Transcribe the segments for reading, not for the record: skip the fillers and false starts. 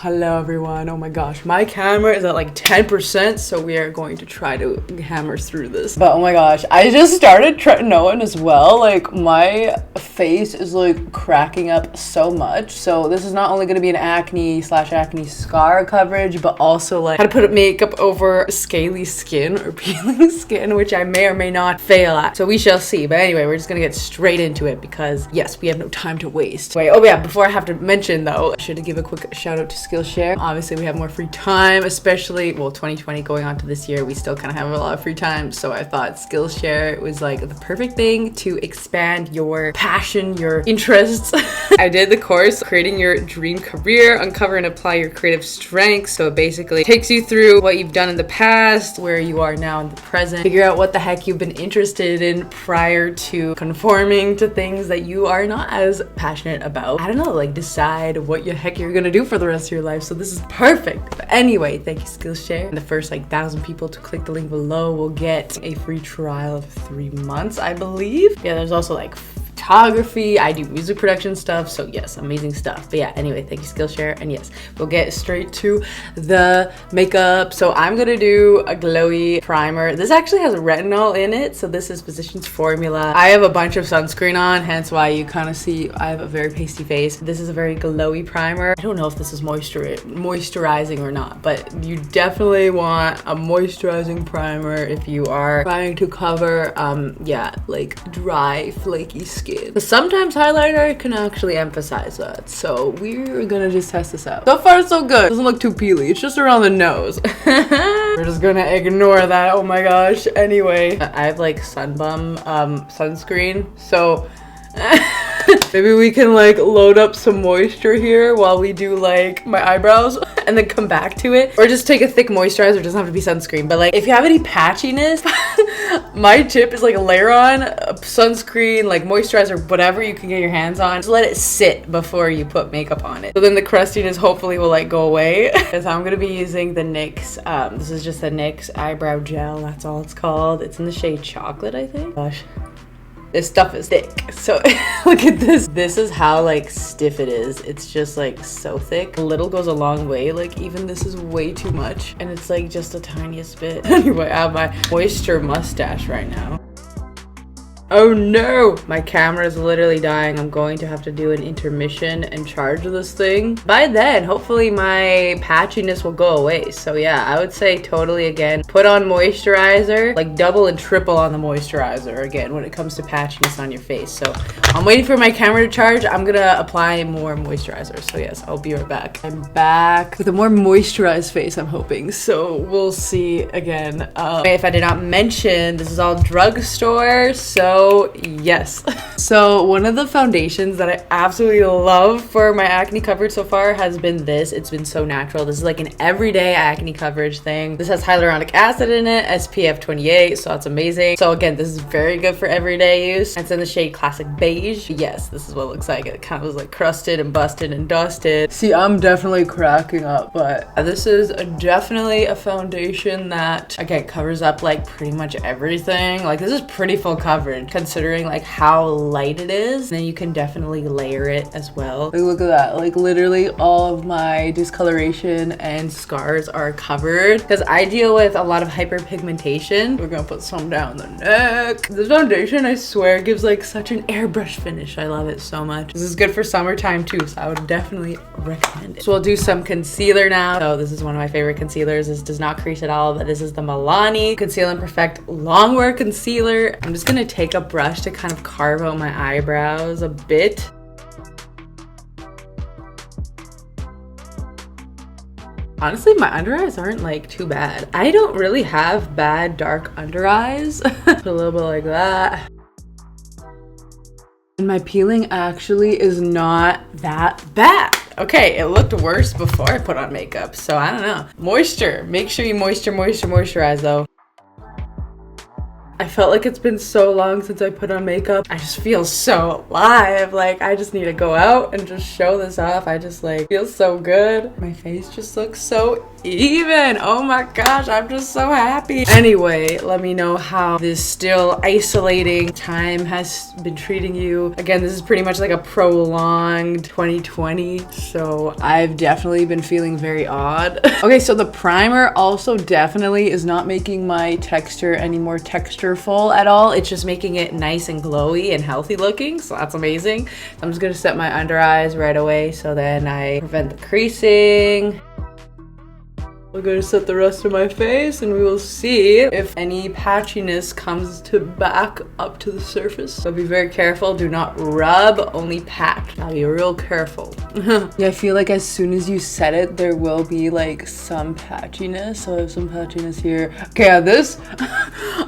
Hello everyone. Oh my gosh, my camera is at like 10%, so we are going to try to hammer through this. But oh my gosh, I just started tretinoin as well. Like my face is like cracking up so much. So this is not only going to be an acne scar coverage, but also like how to put makeup over scaly skin or peeling skin, which I may or may not fail at. So we shall see. But anyway, we're just gonna get straight into it because yes, we have no time to waste. Wait, oh yeah, before I have to mention though, I should give a quick shout out to Skillshare. Obviously we have more free time, especially, well, 2020 going on to this year, we still kind of have a lot of free time. So I thought Skillshare was like the perfect thing to expand your passion, your interests. I did the course, Creating Your Dream Career, Uncover and Apply Your Creative Strengths. So it basically takes you through what you've done in the past, where you are now in the present, figure out what the heck you've been interested in prior to conforming to things that you are not as passionate about. I don't know, like decide what the heck you're gonna do for the rest of your life. So this is perfect. But anyway, thank you Skillshare. And the first like 1,000 people to click the link below will get a free trial of 3 months, I believe. Yeah, there's also like photography, I do music production stuff, so yes, amazing stuff. But yeah, anyway, thank you Skillshare. And yes, we'll get straight to the makeup. So I'm gonna do a glowy primer. This actually has retinol in it, so this is Physicians Formula. I have a bunch of sunscreen on, hence why you kind of see I have a very pasty face. This is a very glowy primer. I don't know if this is moisturizing or not, but you definitely want a moisturizing primer if you are trying to cover yeah, like dry flaky skin. But sometimes highlighter can actually emphasize that. So we're gonna just test this out. So far so good. Doesn't look too peely. It's just around the nose. We're just gonna ignore that. Oh my gosh. Anyway, I have like sunbum sunscreen. So maybe we can like load up some moisture here while we do like my eyebrows and then come back to it. Or just take a thick moisturizer. It doesn't have to be sunscreen. But like if you have any patchiness, my tip is like layer on a sunscreen, like moisturizer, whatever you can get your hands on. Just let it sit before you put makeup on it. So then the crustiness hopefully will like go away. Because I'm gonna be using the NYX, this is just the NYX eyebrow gel. That's all it's called. It's in the shade chocolate, I think. Gosh. This stuff is thick. So look at this. This is how like stiff it is. It's just like so thick. A little goes a long way. Like even this is way too much. And it's like just the tiniest bit. Anyway, I have my moisture mustache right now. Oh no! My camera is literally dying. I'm going to have to do an intermission and charge this thing. By then, hopefully my patchiness will go away. So yeah, I would say totally again, put on moisturizer, like double and triple on the moisturizer again when it comes to patchiness on your face. So I'm waiting for my camera to charge. I'm gonna apply more moisturizer. So yes, I'll be right back. I'm back with a more moisturized face, I'm hoping. So we'll see again. If I did not mention, this is all Drugstore. So yes. So one of the foundations that I absolutely love for my acne coverage so far has been this. It's been so natural. This is like an everyday acne coverage thing. This has hyaluronic acid in it, SPF 28, so it's amazing. So again, this is very good for everyday use. It's in the shade Classic Beige. Yes, this is what it looks like. It kind of was like crusted and busted and dusted. See, I'm definitely cracking up, but this is definitely a foundation that, again, covers up like pretty much everything. Like this is pretty full coverage considering like how light it is. And then you can definitely layer it as well. Like look at that, like literally all of my discoloration and scars are covered because I deal with a lot of hyperpigmentation. We're gonna put some down the neck. This foundation, I swear, gives like such an airbrush finish. I love it so much. This is good for summertime too, so I would definitely recommend it. So we'll do some concealer now. So this is one of my favorite concealers. This does not crease at all, but this is the Milani Conceal and Perfect Longwear Concealer. I'm just gonna take a brush to kind of carve out my eyebrows a bit. Honestly, my under eyes aren't like too bad. I don't really have bad dark under eyes. Put a little bit like that. And my peeling actually is not that bad. Okay, it looked worse before I put on makeup, so I don't know. Moisture, make sure you moisturize though. I felt like it's been so long since I put on makeup. I just feel so alive. Like, I just need to go out and just show this off. I just like feel so good. My face just looks so even. Oh my gosh, I'm just so happy. Anyway, let me know how this still isolating time has been treating you. Again, this is pretty much like a prolonged 2020, so I've definitely been feeling very odd. Okay, so the primer also definitely is not making my texture any more textureful at all. It's just making it nice and glowy and healthy looking, so that's amazing. I'm just gonna set my under eyes right away so then I prevent the creasing. We're going to set the rest of my face and we will see if any patchiness comes to back up to the surface. So be very careful. Do not rub, only pat. Gotta be real careful. Yeah, I feel like as soon as you set it, there will be like some patchiness. So I have some patchiness here. Okay, yeah, this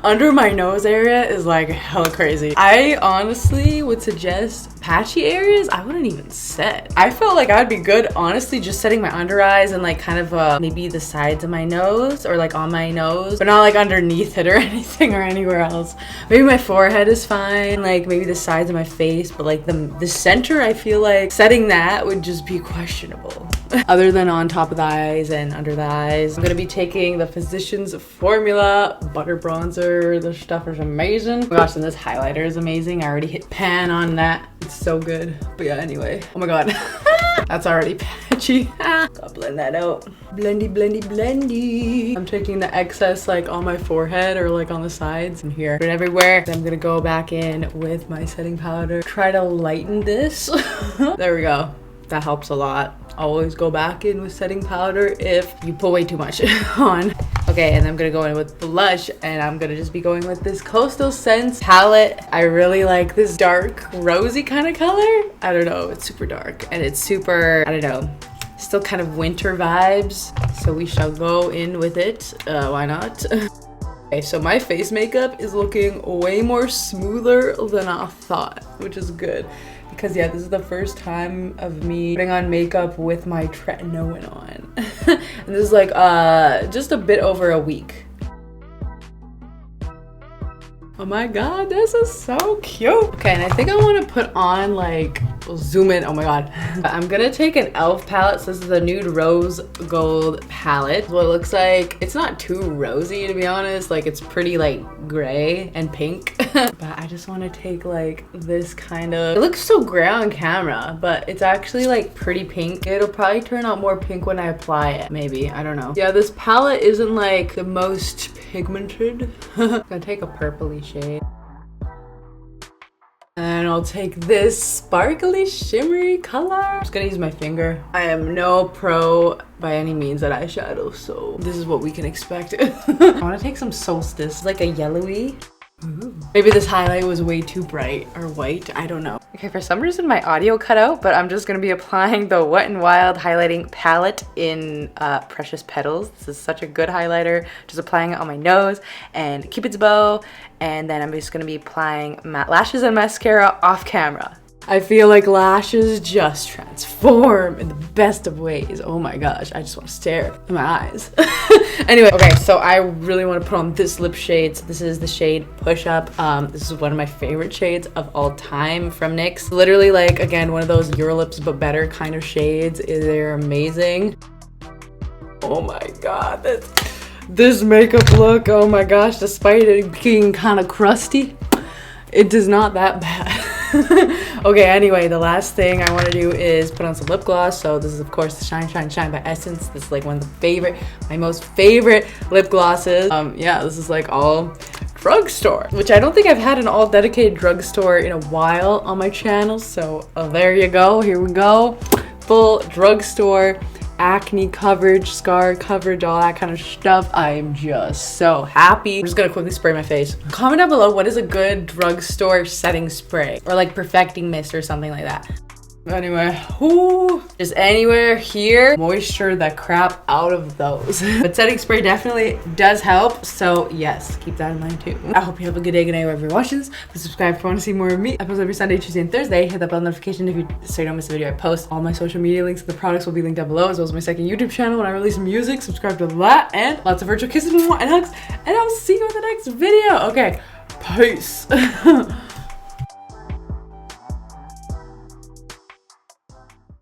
under my nose area is like hella crazy. I honestly would suggest patchy areas I wouldn't even set. I felt like I'd be good honestly just setting my under eyes and like kind of maybe the sides of my nose or like on my nose, but not like underneath it or anything or anywhere else. Maybe my forehead is fine, like maybe the sides of my face, but like the center, I feel like setting that would just be questionable. Other than on top of the eyes and under the eyes, I'm gonna be taking the Physicians Formula Butter Bronzer. This stuff is amazing. Oh my gosh, and this highlighter is amazing. I already hit pan on that. It's so good. But yeah, anyway. Oh my god. That's already patchy. Gotta blend that out. Blendy, blendy, blendy. I'm taking the excess like on my forehead or like on the sides and here and everywhere. Then I'm gonna go back in with my setting powder. Try to lighten this. There we go. That helps a lot. Always go back in with setting powder if you put way too much on. Okay, and I'm gonna go in with blush and I'm gonna just be going with this Coastal Scents palette. I really like this dark rosy kind of color. I don't know, it's super dark and it's super, I don't know, still kind of winter vibes. So we shall go in with it. Why not? Okay, so my face makeup is looking way more smoother than I thought, which is good. Because yeah, this is the first time of me putting on makeup with my tretinoin on. And this is like just a bit over a week. Oh my god, this is so cute. Okay, and I think I want to put on like, we'll zoom in, oh my god. I'm gonna take an e.l.f. palette. So this is a nude rose gold palette. What it looks like, it's not too rosy to be honest. Like it's pretty like gray and pink. But I just want to take like this kind of, it looks so gray on camera, but it's actually like pretty pink. It'll probably turn out more pink when I apply it, maybe, I don't know. Yeah, this palette isn't like the most pigmented. I'm gonna take a purpley shade. And I'll take this sparkly shimmery color. I'm just gonna use my finger. I am no pro by any means at eyeshadow, so this is what we can expect. I want to take some Solstice, like a yellowy. Ooh. Maybe this highlight was way too bright or white, I don't know. Okay, for some reason my audio cut out, but I'm just gonna be applying the Wet n Wild highlighting palette in Precious Petals. This is such a good highlighter. Just applying it on my nose and Cupid's bow, and then I'm just gonna be applying matte lashes and mascara off camera. I feel like lashes just transform in the best of ways. Oh my gosh, I just want to stare at my eyes. Anyway, okay, so I really want to put on this lip shade. So this is the shade Push Up. This is one of my favorite shades of all time from NYX. Literally like, again, one of those Your Lips But Better kind of shades. They're amazing. Oh my god, this makeup look, oh my gosh, despite it being kind of crusty, it is not that bad. Okay, anyway, the last thing I want to do is put on some lip gloss. So this is of course the Shine Shine Shine by Essence. This is like one of the my most favorite lip glosses. Yeah, this is like all Drugstore, which I don't think I've had an all dedicated Drugstore in a while on my channel. So there you go, here we go. Full Drugstore acne coverage, scar coverage, all that kind of stuff. I am just so happy. I'm just gonna quickly spray my face. Comment down below what is a good drugstore setting spray or like perfecting mist or something like that. Anyway, just anywhere here, moisture the crap out of those. But setting spray definitely does help, so yes, keep that in mind too. I hope you have a good day, good night, wherever you're watching this. Please subscribe if you want to see more of me. I post every Sunday, Tuesday, and Thursday. Hit that bell notification so you don't miss a video I post. All my social media links and the products will be linked down below, as well as my second YouTube channel when I release music. Subscribe to that, and lots of virtual kisses and hugs, and I'll see you in the next video. Okay, Peace.